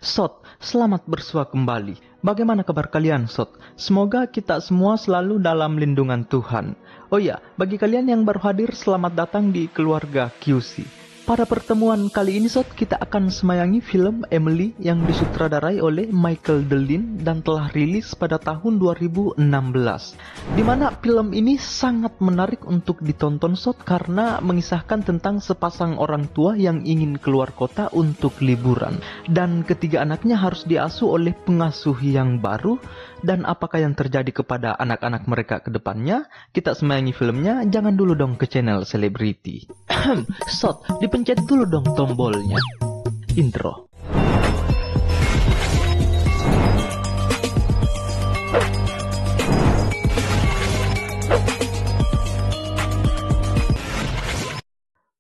Sot, selamat bersua kembali. Bagaimana kabar kalian, Sot? Semoga kita semua selalu dalam lindungan Tuhan. Oh ya, bagi kalian yang baru hadir, selamat datang di keluarga QC. Pada pertemuan kali ini, Sot, kita akan semayangi film Emily yang disutradarai oleh Michael Delin dan telah rilis pada tahun 2016. Dimana film ini sangat menarik untuk ditonton, Sot, karena mengisahkan tentang sepasang orang tua yang ingin keluar kota untuk liburan. Dan ketiga anaknya harus diasuh oleh pengasuh yang baru. Dan apakah yang terjadi kepada anak-anak mereka ke depannya? Kita semayangi filmnya, jangan dulu dong ke channel selebriti. Sot, dipencet dulu dong tombolnya. Intro.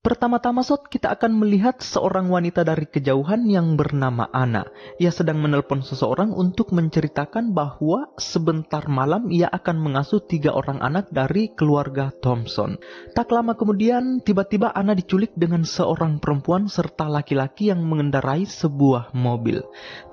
Pertama-tama, Sot, kita akan melihat seorang wanita dari kejauhan yang bernama Anna. Ia sedang menelpon seseorang untuk menceritakan bahwa sebentar malam ia akan mengasuh 3 orang anak dari keluarga Thompson. Tak lama kemudian, tiba-tiba Anna diculik dengan seorang perempuan serta laki-laki yang mengendarai sebuah mobil.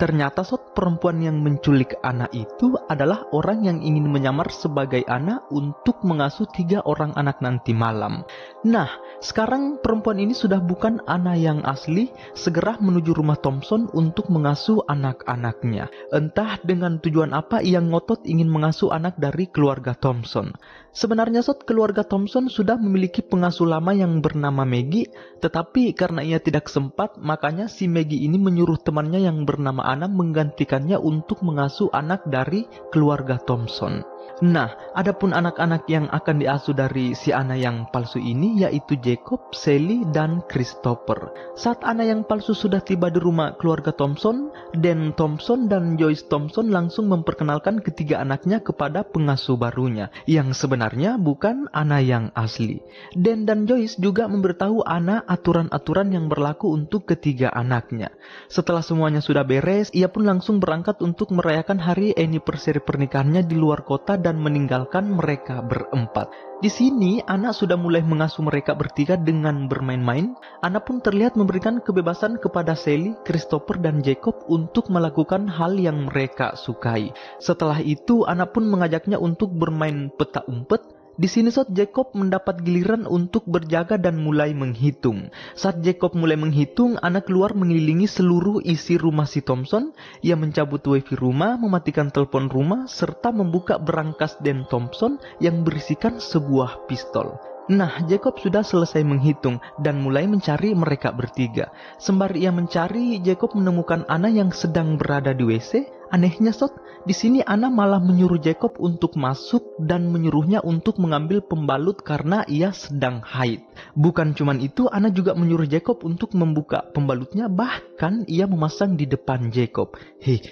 Ternyata, Sot, perempuan yang menculik Anna itu adalah orang yang ingin menyamar sebagai Anna untuk mengasuh 3 orang anak nanti malam. Nah, sekarang perempuan ini sudah bukan Anna yang asli, segera menuju rumah Thompson untuk mengasuh anak-anaknya. Entah dengan tujuan apa ia ngotot ingin mengasuh anak dari keluarga Thompson. Sebenarnya, Sot, keluarga Thompson sudah memiliki pengasuh lama yang bernama Maggie, tetapi karena ia tidak sempat, makanya si Maggie ini menyuruh temannya yang bernama Anna menggantikannya untuk mengasuh anak dari keluarga Thompson. Nah, adapun anak-anak yang akan diasuh dari si Anna yang palsu ini yaitu Jacob, Sally, dan Christopher. Saat Anna yang palsu sudah tiba di rumah keluarga Thompson, Dan Thompson dan Joyce Thompson langsung memperkenalkan ketiga anaknya kepada pengasuh barunya, yang sebenarnya bukan Anna yang asli. Dan Joyce juga memberitahu Anna aturan-aturan yang berlaku untuk ketiga anaknya. Setelah semuanya sudah beres, ia pun langsung berangkat untuk merayakan hari anniversary pernikahannya di luar kota dan meninggalkan mereka berempat. Di sini, Anna sudah mulai mengasuh mereka bertiga dengan bermain-main. Anna pun terlihat memberikan kebebasan kepada Sally, Christopher, dan Jacob untuk melakukan hal yang mereka sukai. Setelah itu, Anna pun mengajaknya untuk bermain peta umpet. Di sini, Sot, Jacob mendapat giliran untuk berjaga dan mulai menghitung. Saat Jacob mulai menghitung, Anna keluar mengelilingi seluruh isi rumah si Thompson. Ia mencabut wifi rumah, mematikan telepon rumah, serta membuka berangkas Dan Thompson yang berisikan sebuah pistol. Nah, Jacob sudah selesai menghitung dan mulai mencari mereka bertiga. Sembari ia mencari, Jacob menemukan Anna yang sedang berada di WC. Anehnya, Sot, di sini Anna malah menyuruh Jacob untuk masuk dan menyuruhnya untuk mengambil pembalut karena ia sedang haid. Bukan cuman itu, Anna juga menyuruh Jacob untuk membuka pembalutnya, bahkan ia memasang di depan Jacob.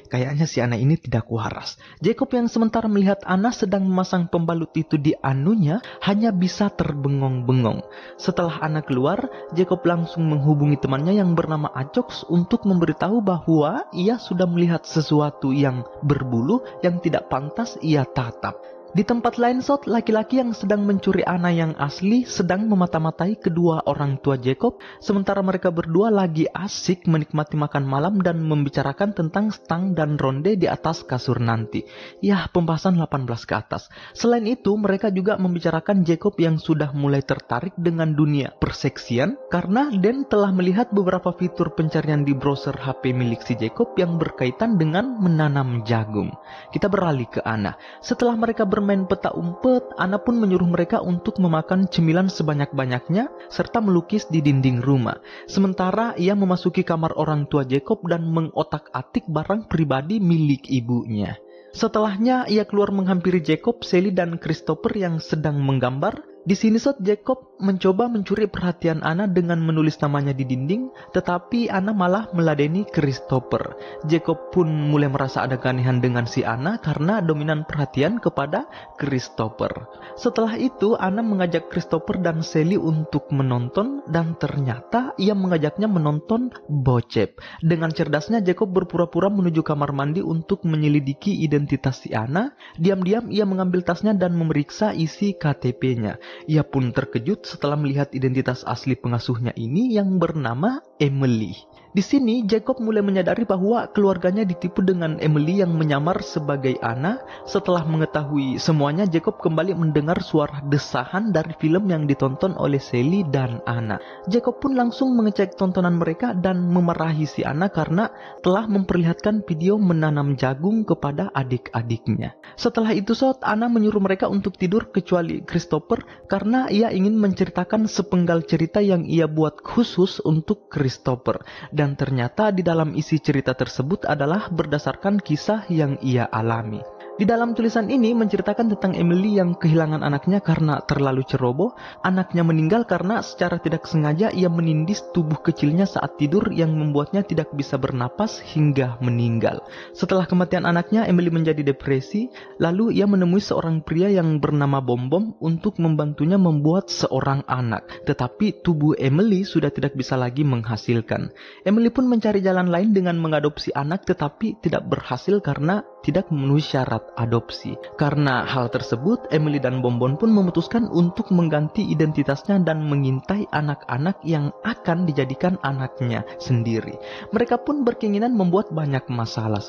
Kayaknya si Anna ini tidak waras. Jacob yang sementara melihat Anna sedang memasang pembalut itu di anunya, hanya bisa terbengong-bengong. Setelah Anna keluar, Jacob langsung menghubungi temannya yang bernama Acox untuk memberitahu bahwa ia sudah melihat sesuatu yang berbulu yang tidak pantas ia tatap. Di tempat lain, Sot, laki-laki yang sedang mencuri Anna yang asli sedang memata-matai kedua orang tua Jacob, sementara mereka berdua lagi asik menikmati makan malam dan membicarakan tentang stang dan ronde di atas kasur nanti. Ya, pembahasan 18 ke atas. Selain itu, mereka juga membicarakan Jacob yang sudah mulai tertarik dengan dunia perseksian, karena Dan telah melihat beberapa fitur pencarian di browser HP milik si Jacob yang berkaitan dengan menanam jagung. Kita beralih ke Anna. Setelah mereka bermain peta umpet, Anna pun menyuruh mereka untuk memakan cemilan sebanyak-banyaknya serta melukis di dinding rumah. Sementara ia memasuki kamar orang tua Jacob dan mengotak-atik barang pribadi milik ibunya. Setelahnya ia keluar menghampiri Jacob, Sally, dan Christopher yang sedang menggambar. Di sini, Sot, Jacob mencoba mencuri perhatian Anna dengan menulis namanya di dinding, tetapi Anna malah meladeni Christopher. Jacob pun mulai merasa ada keanehan dengan si Anna karena dominan perhatian kepada Christopher. Setelah itu, Anna mengajak Christopher dan Sally untuk menonton, dan ternyata ia mengajaknya menonton bocep. Dengan cerdasnya, Jacob berpura-pura menuju kamar mandi untuk menyelidiki identitas si Anna. Diam-diam ia mengambil tasnya dan memeriksa isi KTP-nya. Ia pun terkejut setelah melihat identitas asli pengasuhnya ini yang bernama Emily. Di sini Jacob mulai menyadari bahwa keluarganya ditipu dengan Emily yang menyamar sebagai Anna. Setelah mengetahui semuanya, Jacob kembali mendengar suara desahan dari film yang ditonton oleh Sally dan Anna. Jacob pun langsung mengecek tontonan mereka dan memarahi si Anna karena telah memperlihatkan video menanam jagung kepada adik-adiknya. Setelah itu Anna menyuruh mereka untuk tidur kecuali Christopher karena ia ingin menceritakan sepenggal cerita yang ia buat khusus untuk Christopher. Dan ternyata di dalam isi cerita tersebut adalah berdasarkan kisah yang ia alami. Di dalam tulisan ini menceritakan tentang Emily yang kehilangan anaknya karena terlalu ceroboh. Anaknya meninggal karena secara tidak sengaja ia menindis tubuh kecilnya saat tidur yang membuatnya tidak bisa bernapas hingga meninggal. Setelah kematian anaknya, Emily menjadi depresi. Lalu ia menemui seorang pria yang bernama Bom Bom untuk membantunya membuat seorang anak. Tetapi tubuh Emily sudah tidak bisa lagi menghasilkan. Emily pun mencari jalan lain dengan mengadopsi anak, tetapi tidak berhasil karena tidak memenuhi syarat adopsi. Karena hal tersebut, Emily dan Bonbon pun memutuskan untuk mengganti identitasnya dan mengintai anak-anak yang akan dijadikan anaknya sendiri. Mereka pun berkeinginan membuat banyak masalah,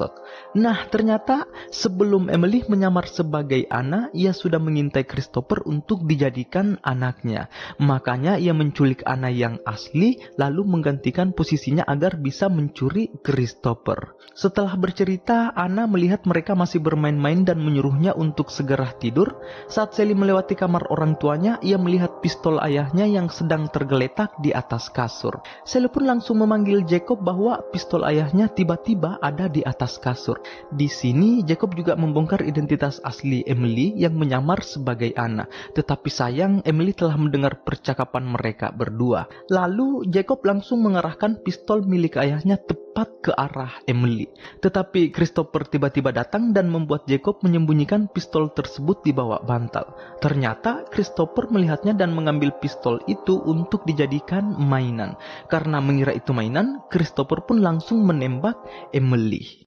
Nah, ternyata sebelum Emily menyamar sebagai Anna, ia sudah mengintai Christopher untuk dijadikan anaknya. Makanya ia menculik Anna yang asli, lalu menggantikan posisinya agar bisa mencuri Christopher. Setelah bercerita, Anna melihat mereka masih bermain-main dan menyuruhnya untuk segera tidur. Saat Sally melewati kamar orang tuanya, ia melihat pistol ayahnya yang sedang tergeletak di atas kasur. Sally pun langsung memanggil Jacob bahwa pistol ayahnya tiba-tiba ada di atas kasur. Di sini Jacob juga membongkar identitas asli Emily yang menyamar sebagai Anna. Tetapi sayang, Emily telah mendengar percakapan mereka berdua. Lalu Jacob langsung mengarahkan pistol milik ayahnya tepat ke arah Emily. Tetapi Christopher tiba-tiba datang dan membuat Jacob menyembunyikan pistol tersebut di bawah bantal. Ternyata Christopher melihatnya dan mengambil pistol itu untuk dijadikan mainan. Karena mengira itu mainan, Christopher pun langsung menembak Emily.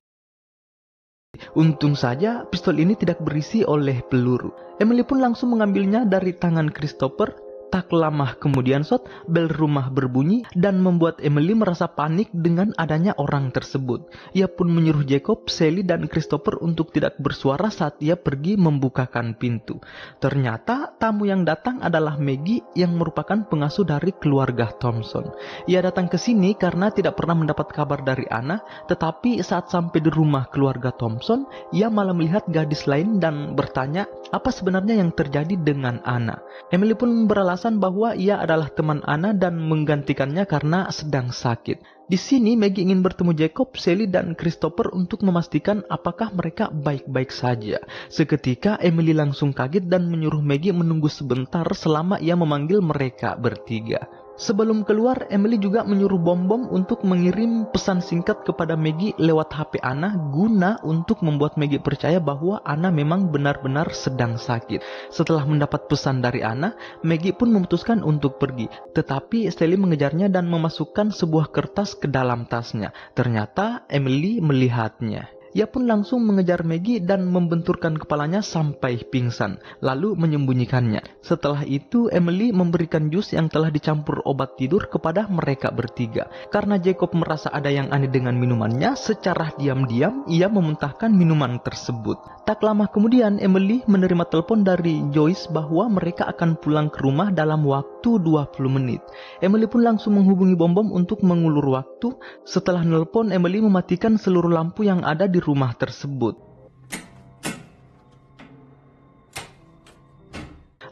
Untung saja pistol ini tidak berisi oleh peluru. Emily pun langsung mengambilnya dari tangan Christopher. Tak lama kemudian bel rumah berbunyi dan membuat Emily merasa panik dengan adanya orang tersebut. Ia pun menyuruh Jacob, Sally dan Christopher untuk tidak bersuara saat ia pergi membukakan pintu. Ternyata tamu yang datang adalah Maggie yang merupakan pengasuh dari keluarga Thompson. Ia datang ke sini karena tidak pernah mendapat kabar dari Anna, tetapi saat sampai di rumah keluarga Thompson, ia malah melihat gadis lain dan bertanya apa sebenarnya yang terjadi dengan Anna. Emily pun beralasan bahwa ia adalah teman Anna dan menggantikannya karena sedang sakit. Di sini Maggie ingin bertemu Jacob, Sally dan Christopher untuk memastikan apakah mereka baik-baik saja. Seketika Emily langsung kaget dan menyuruh Maggie menunggu sebentar selama ia memanggil mereka bertiga. Sebelum keluar, Emily juga menyuruh Bom untuk mengirim pesan singkat kepada Maggie lewat HP Anna guna untuk membuat Maggie percaya bahwa Anna memang benar-benar sedang sakit. Setelah mendapat pesan dari Anna, Maggie pun memutuskan untuk pergi. Tetapi Sally mengejarnya dan memasukkan sebuah kertas ke dalam tasnya. Ternyata Emily melihatnya. Ia pun langsung mengejar Maggie dan membenturkan kepalanya sampai pingsan, lalu menyembunyikannya. Setelah itu, Emily memberikan jus yang telah dicampur obat tidur kepada mereka bertiga. Karena Jacob merasa ada yang aneh dengan minumannya, secara diam-diam ia memuntahkan minuman tersebut. Tak lama kemudian, Emily menerima telepon dari Joyce bahwa mereka akan pulang ke rumah dalam waktu 20 menit. Emily pun langsung menghubungi Bom untuk mengulur waktu. Setelah nelpon, Emily mematikan seluruh lampu yang ada di rumah tersebut.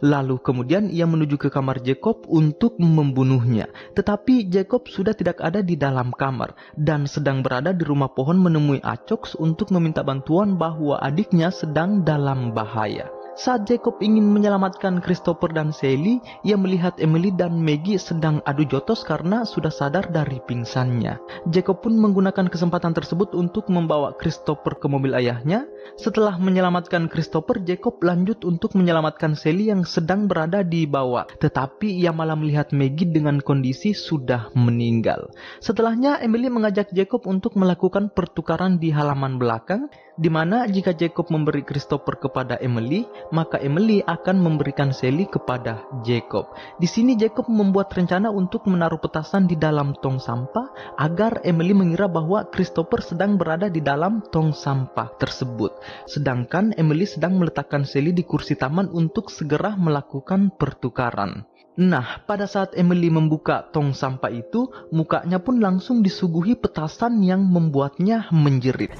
Lalu kemudian ia menuju ke kamar Jacob untuk membunuhnya. Tetapi Jacob sudah tidak ada di dalam kamar dan sedang berada di rumah pohon menemui Acox untuk meminta bantuan bahwa adiknya sedang dalam bahaya. Saat Jacob ingin menyelamatkan Christopher dan Sally, ia melihat Emily dan Maggie sedang adu jotos karena sudah sadar dari pingsannya. Jacob pun menggunakan kesempatan tersebut untuk membawa Christopher ke mobil ayahnya. Setelah menyelamatkan Christopher, Jacob lanjut untuk menyelamatkan Sally yang sedang berada di bawah. Tetapi ia malah melihat Maggie dengan kondisi sudah meninggal. Setelahnya, Emily mengajak Jacob untuk melakukan pertukaran di halaman belakang, di mana jika Jacob memberi Christopher kepada Emily, maka Emily akan memberikan Sally kepada Jacob. Di sini Jacob membuat rencana untuk menaruh petasan di dalam tong sampah agar Emily mengira bahwa Christopher sedang berada di dalam tong sampah tersebut. Sedangkan Emily sedang meletakkan Sally di kursi taman untuk segera melakukan pertukaran. Nah, pada saat Emily membuka tong sampah itu, mukanya pun langsung disuguhi petasan yang membuatnya menjerit.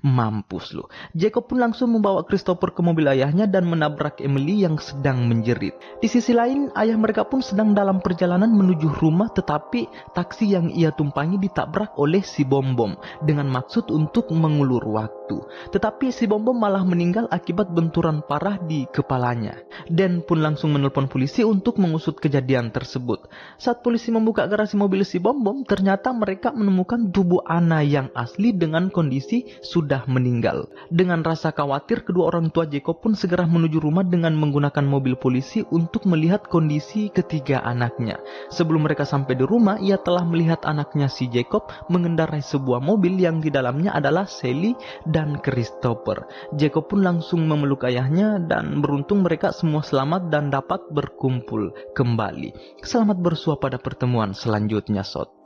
Mampus lu. Jacob pun langsung membawa Christopher ke mobil ayahnya dan menabrak Emily yang sedang menjerit. Di sisi lain, ayah mereka pun sedang dalam perjalanan menuju rumah, tetapi taksi yang ia tumpangi ditabrak oleh si Bom-Bom dengan maksud untuk mengulur waktu. Tetapi si Bom-Bom malah meninggal akibat benturan parah di kepalanya. Dan pun langsung menelpon polisi untuk mengusut kejadian tersebut. Saat polisi membuka garasi mobil si Bom-Bom, ternyata mereka menemukan tubuh Anna yang asli dengan kondisi sudah meninggal. Dengan rasa khawatir, kedua orang tua Jacob pun segera menuju rumah dengan menggunakan mobil polisi untuk melihat kondisi ketiga anaknya. Sebelum mereka sampai di rumah, ia telah melihat anaknya si Jacob mengendarai sebuah mobil yang di dalamnya adalah Sally dan Christopher. Jacob pun langsung memeluk ayahnya dan beruntung mereka semua selamat dan dapat berkumpul kembali. Selamat bersua pada pertemuan selanjutnya, Sot.